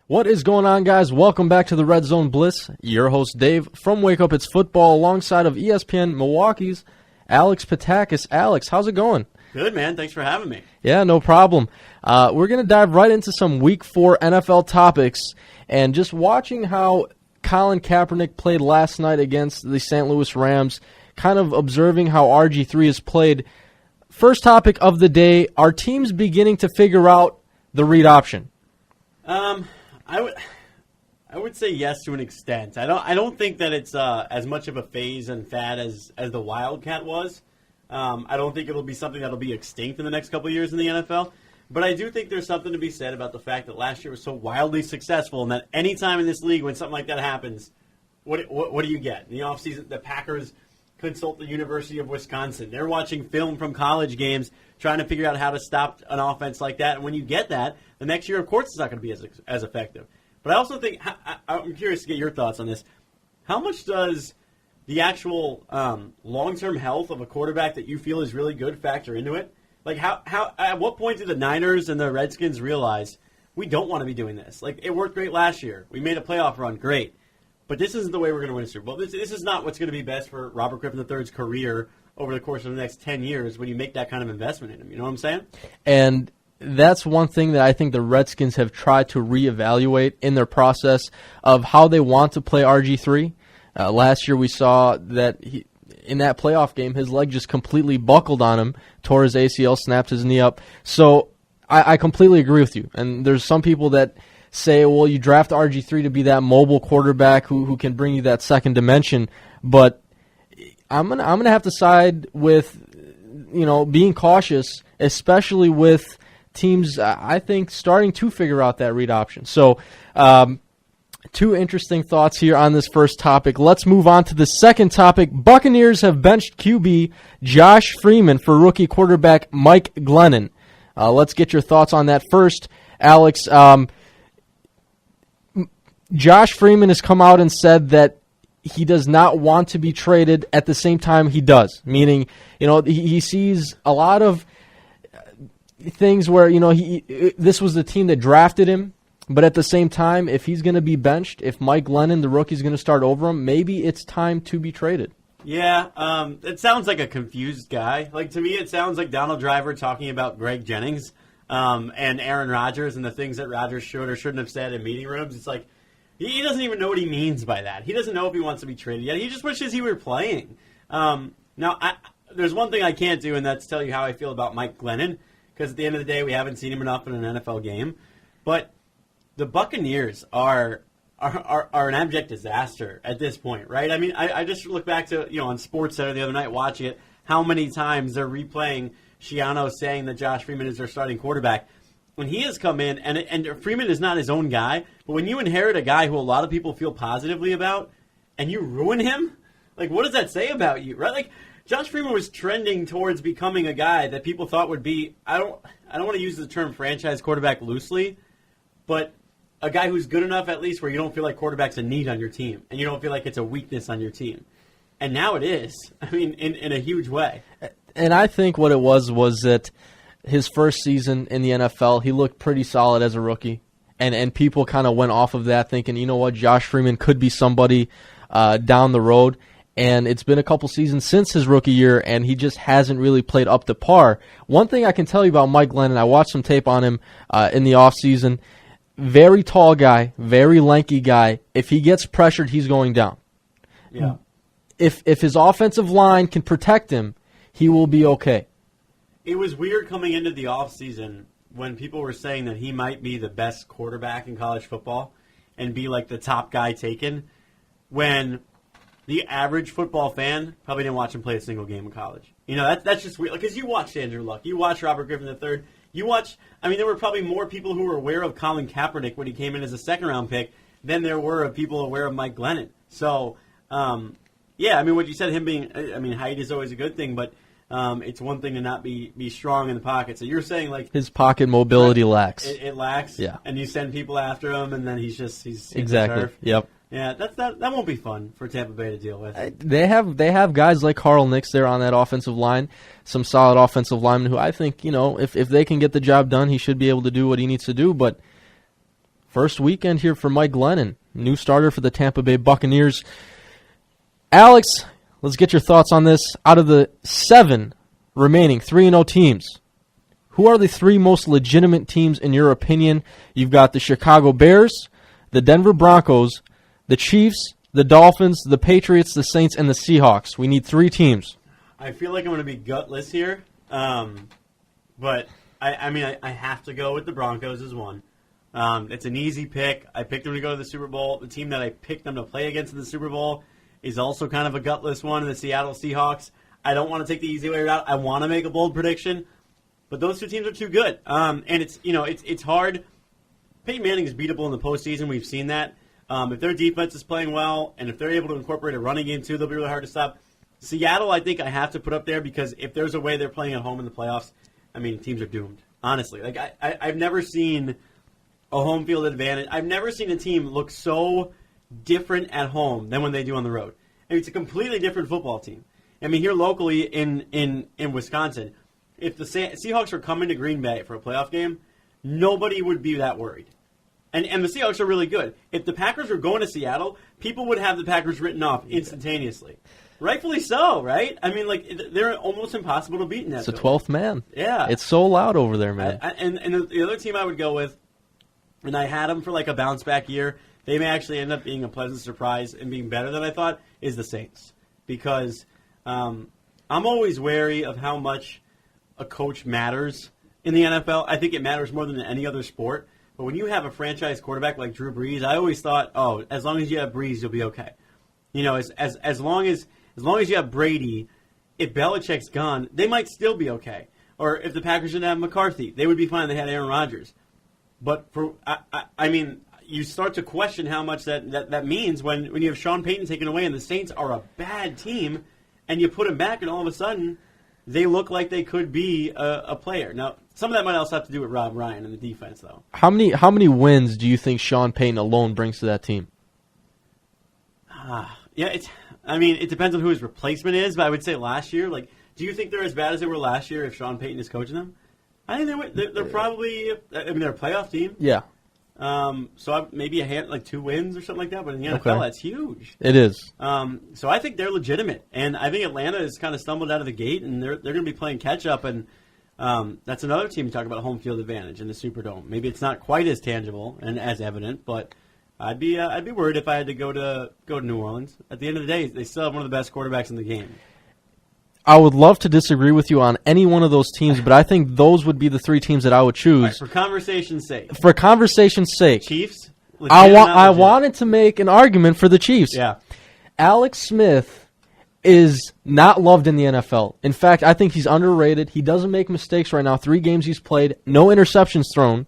What is going on, guys? Welcome back to the Red Zone Blitz. Your host, Dave, from Wake Up It's Football, alongside of ESPN Milwaukee's Alex Petakas. Alex, how's it going? Good, man. Thanks for having me. Yeah, no problem. We're going to dive right into some Week 4 NFL topics, and just watching how Colin Kaepernick played last night against the St. Louis Rams, kind of observing how RG3 has played. First topic of the day, are teams beginning to figure out the read option? I would say yes to an extent. I don't think that it's as much of a phase and fad as the Wildcat was. I don't think it'll be something that'll be extinct in the next couple of years in the NFL. But I do think there's something to be said about the fact that last year was so wildly successful, and that any time in this league when something like that happens, what do you get? In the offseason, the Packers consult the University of Wisconsin. They're watching film from college games, trying to figure out how to stop an offense like that. And when you get that, the next year, of course, it's not going to be as effective. But I also think, I'm curious to get your thoughts on this. How much does the actual long-term health of a quarterback that you feel is really good factor into it? Like, at what point do the Niners and the Redskins realize we don't want to be doing this? Like, it worked great last year. We made a playoff run, great. But this isn't the way we're going to win a Super Bowl. This is not what's going to be best for Robert Griffin III's career over the course of the next 10 years when you make that kind of investment in him. You know what I'm saying? And that's one thing that I think the Redskins have tried to reevaluate in their process of how they want to play RG3. Last year we saw that in that playoff game, his leg just completely buckled on him, tore his ACL, snapped his knee up. So I completely agree with you. And there's some people that say, well, you draft RG3 to be that mobile quarterback who can bring you that second dimension. But I'm gonna have to side with, being cautious, especially with teams, I think, starting to figure out that read option. So, two interesting thoughts here on this first topic. Let's move on to the second topic. Buccaneers have benched QB Josh Freeman for rookie quarterback Mike Glennon. Let's get your thoughts on that first, Alex. Josh Freeman has come out and said that he does not want to be traded. At the same time, he does, meaning, he sees a lot of things where, this was the team that drafted him, but at the same time, if he's going to be benched, if Mike Glennon, the rookie, is going to start over him, maybe it's time to be traded. Yeah, it sounds like a confused guy. Like, to me, it sounds like Donald Driver talking about Greg Jennings and Aaron Rodgers and the things that Rodgers should or shouldn't have said in meeting rooms. It's like, he doesn't even know what he means by that. He doesn't know if he wants to be traded yet. He just wishes he were playing. Now, there's one thing I can't do, and that's tell you how I feel about Mike Glennon, because at the end of the day, we haven't seen him enough in an NFL game. But the Buccaneers are an abject disaster at this point, right? I mean, I just look back to, on SportsCenter the other night watching it, how many times they're replaying Schiano saying that Josh Freeman is their starting quarterback. When he has come in, and Freeman is not his own guy, but when you inherit a guy who a lot of people feel positively about, and you ruin him, like, what does that say about you, right? Like, Josh Freeman was trending towards becoming a guy that people thought would be, I don't want to use the term franchise quarterback loosely, but a guy who's good enough at least where you don't feel like quarterback's a need on your team, and you don't feel like it's a weakness on your team. And now it is. I mean, in a huge way. And I think what it was that his first season in the NFL, he looked pretty solid as a rookie. And people kind of went off of that thinking, you know what, Josh Freeman could be somebody down the road. And it's been a couple seasons since his rookie year, and he just hasn't really played up to par. One thing I can tell you about Mike Glennon, I watched some tape on him in the offseason. Very tall guy, very lanky guy. If he gets pressured, he's going down. Yeah. If his offensive line can protect him, he will be okay. It was weird coming into the offseason when people were saying that he might be the best quarterback in college football and be like the top guy taken, when the average football fan probably didn't watch him play a single game in college. That's just weird. Because you watched Andrew Luck, you watched Robert Griffin III, there were probably more people who were aware of Colin Kaepernick when he came in as a second-round pick than there were of people aware of Mike Glennon. So, what you said, him being, height is always a good thing, but it's one thing to not be strong in the pocket. So you're saying, like, his pocket mobility lacks. It lacks? Yeah. And you send people after him, and then he's exactly. Yep. Yeah, that won't be fun for Tampa Bay to deal with. They have guys like Carl Nix there on that offensive line, some solid offensive linemen who I think, if they can get the job done, he should be able to do what he needs to do. But First weekend here for Mike Glennon, new starter for the Tampa Bay Buccaneers. Alex, let's get your thoughts on this. Out of the 7 remaining 3-0 teams, who are the 3 most legitimate teams in your opinion? You've got the Chicago Bears, the Denver Broncos, the Chiefs, the Dolphins, the Patriots, the Saints, and the Seahawks. We need 3 teams. I feel like I'm going to be gutless here, but I have to go with the Broncos as one. It's an easy pick. I picked them to go to the Super Bowl. The team that I picked them to play against in the Super Bowl is also kind of a gutless one in the Seattle Seahawks. I don't want to take the easy way out. I want to make a bold prediction, but those 2 teams are too good. And it's hard. Peyton Manning is beatable in the postseason. We've seen that. If their defense is playing well, and if they're able to incorporate a running game too, they'll be really hard to stop. Seattle, I think I have to put up there because if there's a way they're playing at home in the playoffs, I mean, teams are doomed. Honestly, like I've never seen a home field advantage. I've never seen a team look so different at home than when they do on the road. I mean, it's a completely different football team. I mean, here locally in Wisconsin, if the Seahawks were coming to Green Bay for a playoff game, nobody would be that worried. And the Seahawks are really good. If the Packers were going to Seattle, people would have the Packers written off instantaneously. Rightfully so, right? I mean, like, they're almost impossible to beat in that. It's the 12th man. Yeah. It's so loud over there, man. And the other team I would go with, and I had them for like a bounce-back year, they may actually end up being a pleasant surprise and being better than I thought, is the Saints. Because I'm always wary of how much a coach matters in the NFL. I think it matters more than any other sport. But when you have a franchise quarterback like Drew Brees, I always thought, as long as you have Brees, you'll be okay. You know, as long as you have Brady, if Belichick's gone, they might still be okay. Or if the Packers didn't have McCarthy, they would be fine. They had Aaron Rodgers. But I mean, you start to question how much that means when you have Sean Payton taken away and the Saints are a bad team, and you put him back, and all of a sudden they look like they could be a player. Now, some of that might also have to do with Rob Ryan and the defense, though. How many wins do you think Sean Payton alone brings to that team? Yeah, it depends on who his replacement is, but I would say last year, like, do you think they're as bad as they were last year if Sean Payton is coaching them? I think they're probably, they're a playoff team. Yeah. So maybe like 2 wins or something like that, but in the NFL, that's huge. It is. So I think they're legitimate, and I think Atlanta has kind of stumbled out of the gate, and they're going to be playing catch up, and that's another team you talk about home field advantage in the Superdome. Maybe it's not quite as tangible and as evident, but I'd be worried if I had to go to New Orleans. At the end of the day, they still have one of the best quarterbacks in the game. I would love to disagree with you on any one of those teams, but I think those would be the 3 teams that I would choose. Right, for conversation's sake. For conversation's sake. Chiefs? I wanted to make an argument for the Chiefs. Yeah. Alex Smith is not loved in the NFL. In fact, I think he's underrated. He doesn't make mistakes right now. 3 games he's played, no interceptions thrown.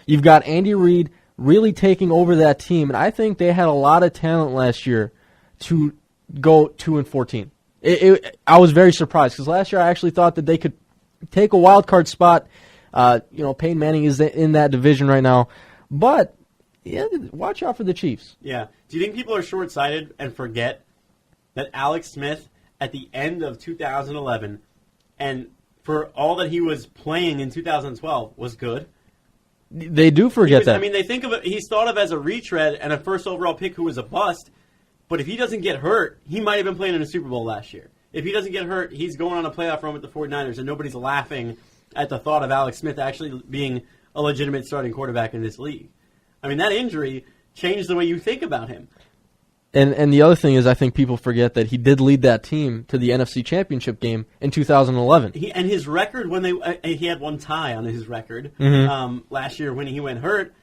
You've got Andy Reid really taking over that team, and I think they had a lot of talent last year to go 2-14. I was very surprised because last year I actually thought that they could take a wild card spot. Peyton Manning is in that division right now, but yeah, watch out for the Chiefs. Yeah. Do you think people are short-sighted and forget that Alex Smith at the end of 2011 and for all that he was playing in 2012 was good? They do forget that. I mean, they think of it. He's thought of as a retread and a first overall pick who was a bust. But if he doesn't get hurt, he might have been playing in a Super Bowl last year. If he doesn't get hurt, he's going on a playoff run with the 49ers, and nobody's laughing at the thought of Alex Smith actually being a legitimate starting quarterback in this league. I mean, that injury changed the way you think about him. And the other thing is I think people forget that he did lead that team to the NFC Championship game in 2011. And his record, he had one tie on his record last year when he went hurt.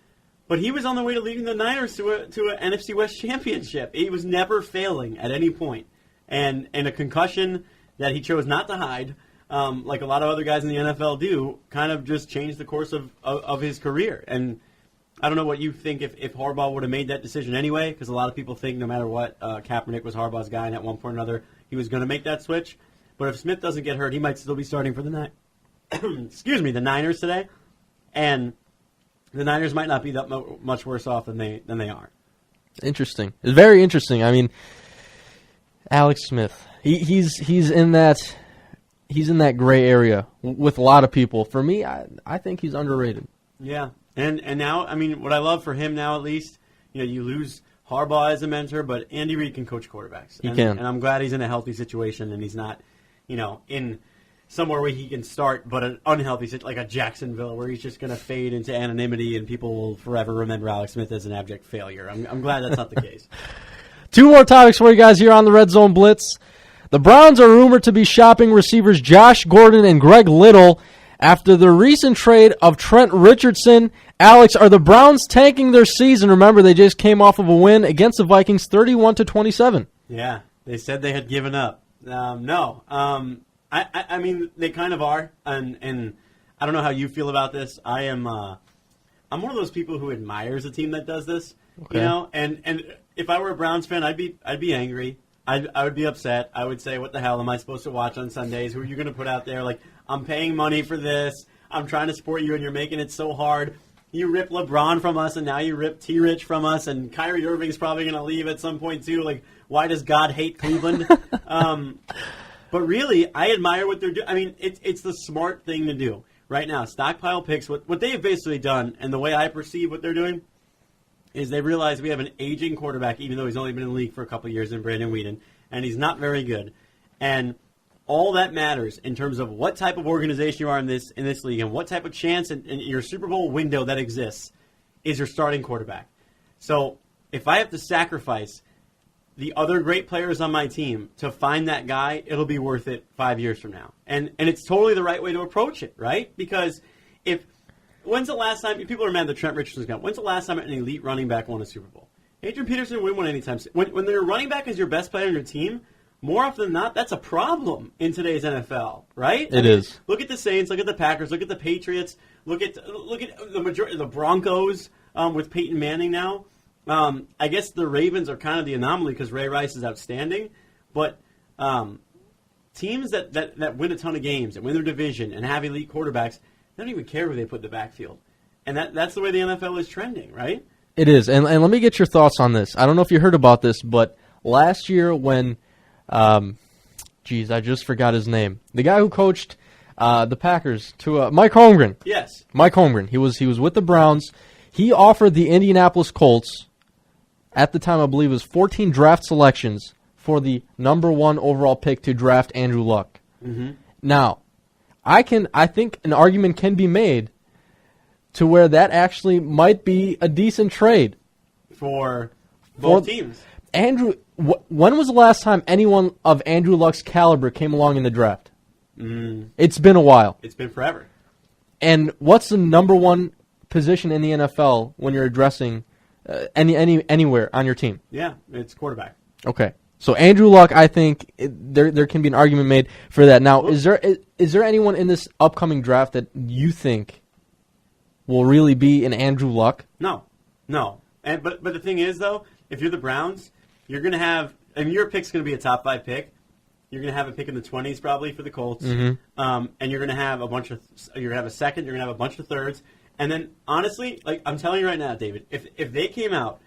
But he was on the way to leading the Niners to an NFC West championship. He was never failing at any point. And a concussion that he chose not to hide, like a lot of other guys in the NFL do, kind of just changed the course of his career. And I don't know what you think if Harbaugh would have made that decision anyway, because a lot of people think no matter what, Kaepernick was Harbaugh's guy, and at one point or another he was going to make that switch. But if Smith doesn't get hurt, he might still be starting for the the Niners today. And the Niners might not be that much worse off than they are. Interesting. It's very interesting. I mean, Alex Smith, he's in that gray area with a lot of people. For me, I think he's underrated. Yeah, And now, I mean, what I love for him now, at least, you lose Harbaugh as a mentor, but Andy Reid can coach quarterbacks. He can. And I'm glad he's in a healthy situation and he's not, in somewhere where he can start, but an unhealthy situation, like a Jacksonville, where he's just going to fade into anonymity and people will forever remember Alex Smith as an abject failure. I'm glad that's not the case. 2 more topics for you guys here on the Red Zone Blitz. The Browns are rumored to be shopping receivers Josh Gordon and Greg Little after the recent trade of Trent Richardson. Alex, are the Browns tanking their season? Remember, they just came off of a win against the Vikings, 31-27. Yeah, they said they had given up. No. I mean, they kind of are, and I don't know how you feel about this. I'm one of those people who admires a team that does this, okay. And if I were a Browns fan, I'd be angry. I would be upset. I would say, what the hell am I supposed to watch on Sundays? Who are you going to put out there? Like, I'm paying money for this. I'm trying to support you, and you're making it so hard. You rip LeBron from us, and now you rip T-Rich from us, and Kyrie Irving's probably going to leave at some point, too. Like, why does God hate Cleveland? But really, I admire what they're doing. I mean, it's the smart thing to do right now. Stockpile picks. What they have basically done, and the way I perceive what they're doing, is they realize we have an aging quarterback, even though he's only been in the league for a couple of years, in Brandon Weeden, and he's not very good. And all that matters in terms of what type of organization you are in this league and what type of chance in your Super Bowl window that exists is your starting quarterback. So if I have to sacrifice the other great players on my team to find that guy, it'll be worth it 5 years from now. And it's totally the right way to approach it, right? Because when's the last time, people are mad that Trent Richardson's gone, when's the last time an elite running back won a Super Bowl? Adrian Peterson didn't win one anytime soon. When your running back is your best player on your team, more often than not, that's a problem in today's NFL, right? It is. Look at the Saints, look at the Packers, look at the Patriots, look at the majority of the Broncos with Peyton Manning now. I guess the Ravens are kind of the anomaly because Ray Rice is outstanding, but teams that win a ton of games and win their division and have elite quarterbacks, they don't even care who they put in the backfield. And that's the way the NFL is trending, right? It is. And let me get your thoughts on this. I don't know if you heard about this, but last year when I just forgot his name. The guy who coached the Packers to Mike Holmgren. Yes. Mike Holmgren. He was with the Browns. He offered the Indianapolis Colts, at the time I believe it was 14 draft selections for the number 1 overall pick to draft Andrew Luck. Mm-hmm. Now, I think an argument can be made to where that actually might be a decent trade for both teams. Andrew, when was the last time anyone of Andrew Luck's caliber came along in the draft? It's been a while. It's been forever. And what's the number 1 position in the NFL when you're addressing anywhere on your team? Yeah, it's quarterback. Okay, so Andrew Luck, I think there can be an argument made for that. Now, is there anyone in this upcoming draft that you think will really be an Andrew Luck? No. But the thing is, though, if you're the Browns, you're going to have, your pick's going to be a top 5 pick. You're going to have a pick in the 20s probably for the Colts. Mm-hmm. And you're going to have you're going to have a second, you're going to have a bunch of thirds. And then, honestly, like I'm telling you right now, David, if they came out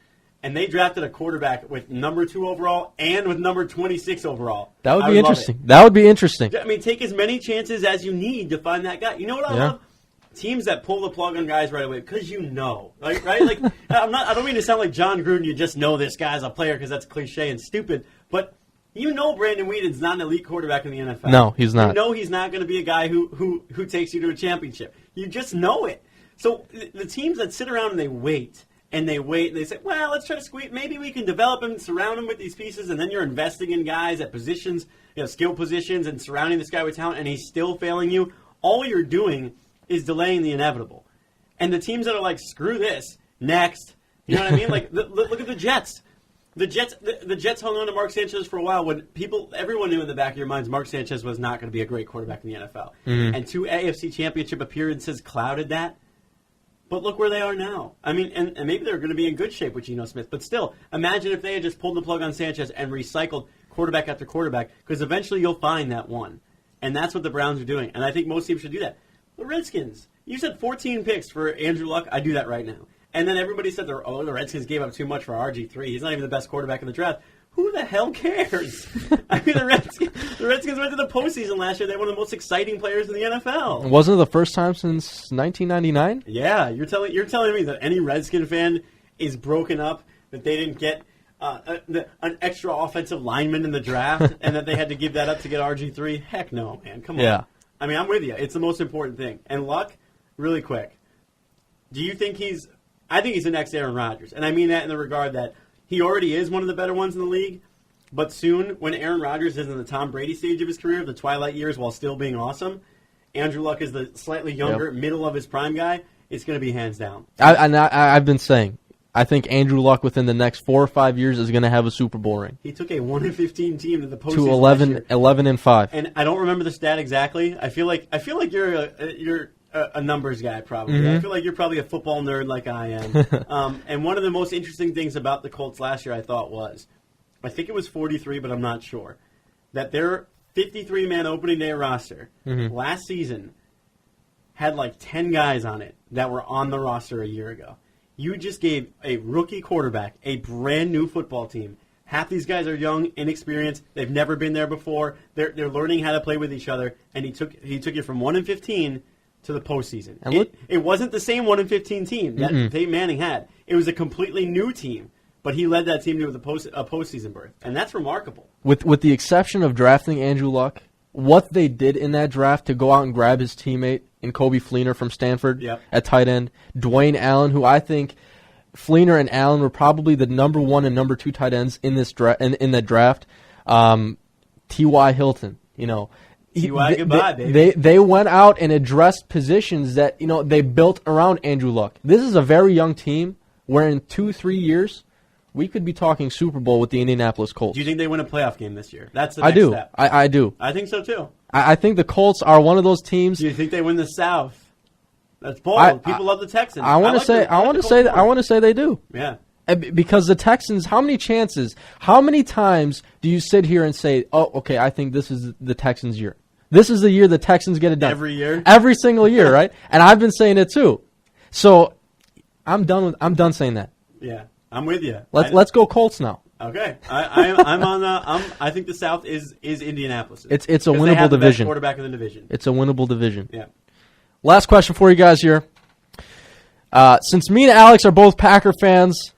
and they drafted a quarterback with number 2 overall and with number 26 overall, that would be interesting. That would be interesting. I mean, take as many chances as you need to find that guy. You know what I love? Teams that pull the plug on guys right away because right? Like I don't mean to sound like John Gruden. You just know this guy's a player because that's cliche and stupid. But Brandon Weeden's not an elite quarterback in the NFL. No, he's not. You know he's not going to be a guy who takes you to a championship. You just know it. So the teams that sit around and they wait and they say, well, let's try to squeeze. Maybe we can develop him and surround him with these pieces, and then you're investing in guys at positions, skill positions, and surrounding this guy with talent, and he's still failing you. All you're doing is delaying the inevitable. And the teams that are like, screw this, next. You know what I mean? Like, look at the Jets. The Jets hung on to Mark Sanchez for a while when everyone knew in the back of your minds Mark Sanchez was not going to be a great quarterback in the NFL. Mm-hmm. And 2 AFC championship appearances clouded that. But look where they are now. I mean, and maybe they're going to be in good shape with Geno Smith. But still, imagine if they had just pulled the plug on Sanchez and recycled quarterback after quarterback, because eventually you'll find that one. And that's what the Browns are doing. And I think most teams should do that. The Redskins, you said 14 picks for Andrew Luck. I do that right now. And then everybody said, the Redskins gave up too much for RG3. He's not even the best quarterback in the draft. Who the hell cares? I mean, the Redskins went to the postseason last year. They were one of the most exciting players in the NFL. Wasn't it the first time since 1999? Yeah, you're telling me that any Redskin fan is broken up, that they didn't get an extra offensive lineman in the draft, and that they had to give that up to get RG3? Heck no, man. Come on. Yeah. I mean, I'm with you. It's the most important thing. And Luck, really quick, do you think I think he's the next Aaron Rodgers. And I mean that in the regard that he already is one of the better ones in the league, but soon, when Aaron Rodgers is in the Tom Brady stage of his career, the twilight years while still being awesome, Andrew Luck is the slightly younger, middle of his prime guy. It's going to be hands down. I've been saying, I think Andrew Luck within the next 4 or 5 years is going to have a Super Bowl ring. He took a 1-15 team to the postseason to 11-5. And I don't remember the stat exactly. I feel like you're a numbers guy, probably. Mm-hmm. I feel like you're probably a football nerd like I am. And one of the most interesting things about the Colts last year, I thought was, I think it was 43, but I'm not sure, that their 53-man opening day roster last season had like 10 guys on it that were on the roster a year ago. You just gave a rookie quarterback a brand new football team. Half these guys are young, inexperienced. They've never been there before. They're learning how to play with each other. And he took you from 1-15 to the postseason. And it wasn't the same 1-15 team that Peyton Manning had. It was a completely new team. But he led that team to a postseason berth, and that's remarkable. With the exception of drafting Andrew Luck, what they did in that draft to go out and grab his teammate in Kobe Fleener from Stanford at tight end, Dwayne Allen, who I think Fleener and Allen were probably the number 1 and number 2 tight ends in this in that draft. T.Y. Hilton, T.Y. goodbye, baby. They went out and addressed positions that they built around Andrew Luck. This is a very young team where in 2-3 years we could be talking Super Bowl with the Indianapolis Colts. Do you think they win a playoff game this year? That's the next step. I do. I think so, too. I think the Colts are one of those teams. Do you think they win the South? That's bold. People love the Texans. I want to say they do. Yeah. Because the Texans, how many times do you sit here and say, "Oh, okay, I think this is the Texans' year. This is the year the Texans get it done." Every year? Every single year, right? And I've been saying it too. So, I'm done saying that. Yeah. I'm with you. Let's go Colts now. Okay, I think the South is Indianapolis. It's a winnable they have the division. Best quarterback in the division. It's a winnable division. Yeah. Last question for you guys here. Since me and Alex are both Packer fans,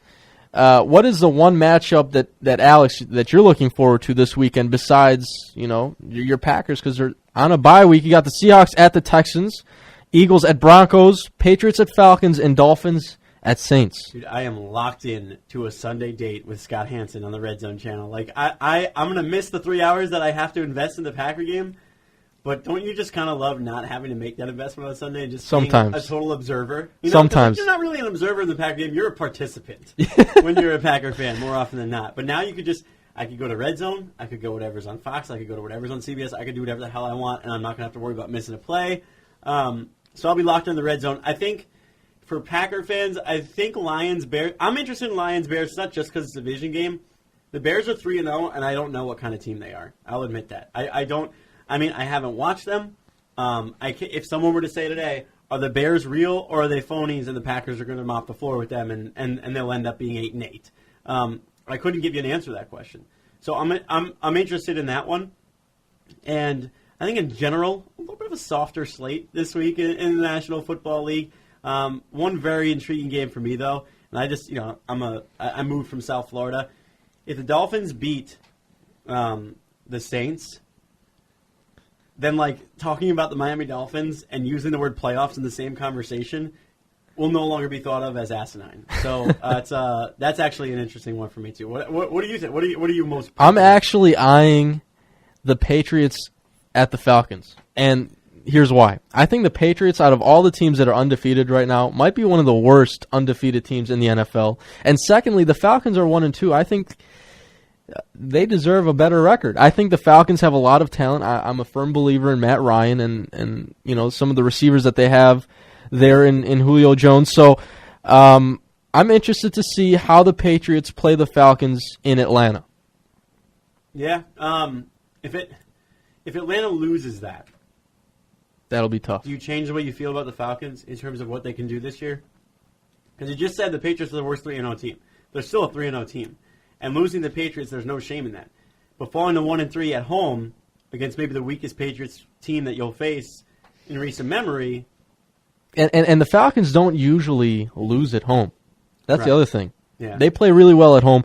what is the one matchup that Alex that you're looking forward to this weekend besides your Packers, because they're on a bye week? You got the Seahawks at the Texans, Eagles at Broncos, Patriots at Falcons, and Dolphins at Saints. Dude, I am locked in to a Sunday date with Scott Hansen on the Red Zone channel. Like I'm gonna miss the 3 hours that I have to invest in the Packer game, but don't you just kind of love not having to make that investment on Sunday and just being a total observer? Sometimes you're not really an observer in the Packer game; you're a participant when you're a Packer fan more often than not. But now you could I could go to Red Zone, I could go whatever's on Fox, I could go to whatever's on CBS, I could do whatever the hell I want, and I'm not gonna have to worry about missing a play. So I'll be locked in the Red Zone. I think. For Packer fans, I think Lions-Bears. I'm interested in Lions-Bears, not just because it's a division game. The Bears are 3-0, and I don't know what kind of team they are. I'll admit that. I don't. I mean, I haven't watched them. If someone were to say today, are the Bears real or are they phonies, and the Packers are going to mop the floor with them, and they'll end up being 8-8. I couldn't give you an answer to that question. So I'm interested in that one, and I think in general, a little bit of a softer slate this week in the National Football League. One very intriguing game for me, though, and I just, I moved from South Florida. If the Dolphins beat the Saints, then, talking about the Miami Dolphins and using the word playoffs in the same conversation will no longer be thought of as asinine. So that's actually an interesting one for me, too. What do you think? What are you most... I'm actually eyeing the Patriots at the Falcons, and... here's why. I think the Patriots, out of all the teams that are undefeated right now, might be one of the worst undefeated teams in the NFL. And secondly, the Falcons are 1-2. I think they deserve a better record. I think the Falcons have a lot of talent. I'm a firm believer in Matt Ryan and some of the receivers that they have there in Julio Jones. So I'm interested to see how the Patriots play the Falcons in Atlanta. Yeah. If Atlanta loses that, that'll be tough. Do you change the way you feel about the Falcons in terms of what they can do this year? Because you just said the Patriots are the worst 3-0 team. They're still a 3-0 team. And losing the Patriots, there's no shame in that. But falling to 1-3 at home against maybe the weakest Patriots team that you'll face in recent memory. And the Falcons don't usually lose at home. That's the other thing. Yeah. They play really well at home.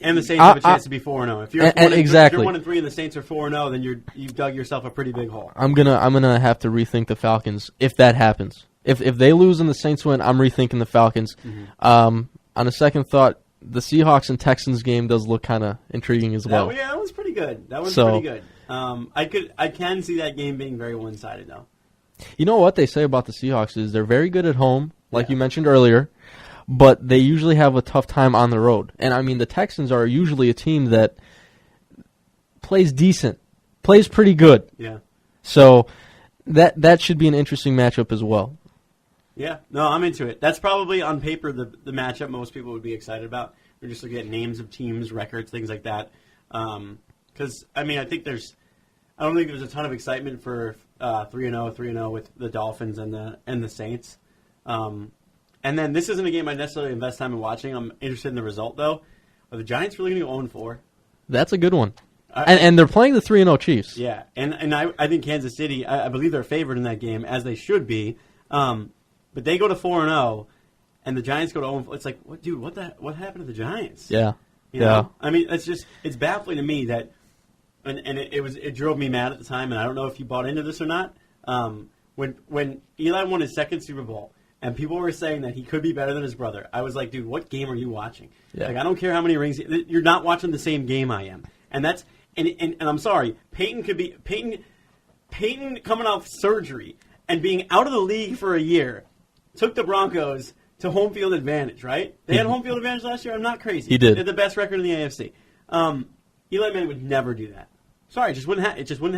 And the Saints have a chance to be 4-0. If you're exactly. 1-3 and the Saints are 4-0, then you've dug yourself a pretty big hole. I'm gonna have to rethink the Falcons if that happens. If they lose and the Saints win, I'm rethinking the Falcons. On a second thought, the Seahawks and Texans game does look kind of intriguing as well. That one's pretty good. Pretty good. I can see that game being very one-sided though. You know what they say about the Seahawks is they're very good at home, like you mentioned earlier, but they usually have a tough time on the road. And I mean, the Texans are usually a team that plays decent, plays pretty good. Yeah. So that should be an interesting matchup as well. Yeah, no, I'm into it. That's probably on paper the matchup most people would be excited about. We're just looking at names of teams, records, things like that. Because I don't think there's a ton of excitement for 3-0 with the Dolphins and the Saints. And then this isn't a game I necessarily invest time in watching. I'm interested in the result though. Are the Giants really going to go 0-4? That's a good one. And they're playing the 3-0 Chiefs. Yeah, and I think Kansas City, I believe they're favored in that game, as they should be. But they go to 4-0, and the Giants go to 0-4. It's like, what happened to the Giants? Yeah. You know? I mean, it's baffling to me that, and it drove me mad at the time, and I don't know if you bought into this or not. When Eli won his second Super Bowl, and people were saying that he could be better than his brother, I was like, dude, what game are you watching? Yeah. Like, I don't care how many rings you're not watching the same game I am, and that's and I'm sorry, Peyton coming off surgery and being out of the league for a year. Took the Broncos to home field advantage, right? They had home field advantage last year. I'm not crazy. He did. They had the best record in the AFC. Eli Manning would never do that. Sorry, it just wouldn't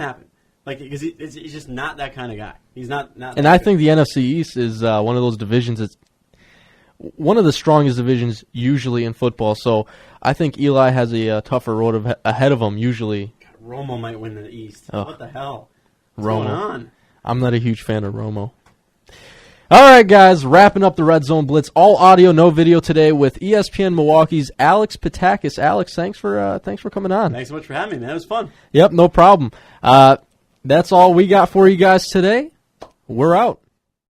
happen. Like, because he's just not that kind of guy. He's not. And I think the NFC East is one of those divisions that's one of the strongest divisions usually in football. So I think Eli has a tougher road ahead of him usually. God, Romo might win the East. Oh. What the hell? What's Romo. going on? I'm not a huge fan of Romo. All right, guys, wrapping up the Red Zone Blitz. All audio, no video today with ESPN Milwaukee's Alex Petakas. Alex, thanks for coming on. Thanks so much for having me, man. It was fun. Yep, no problem. That's all we got for you guys today. We're out.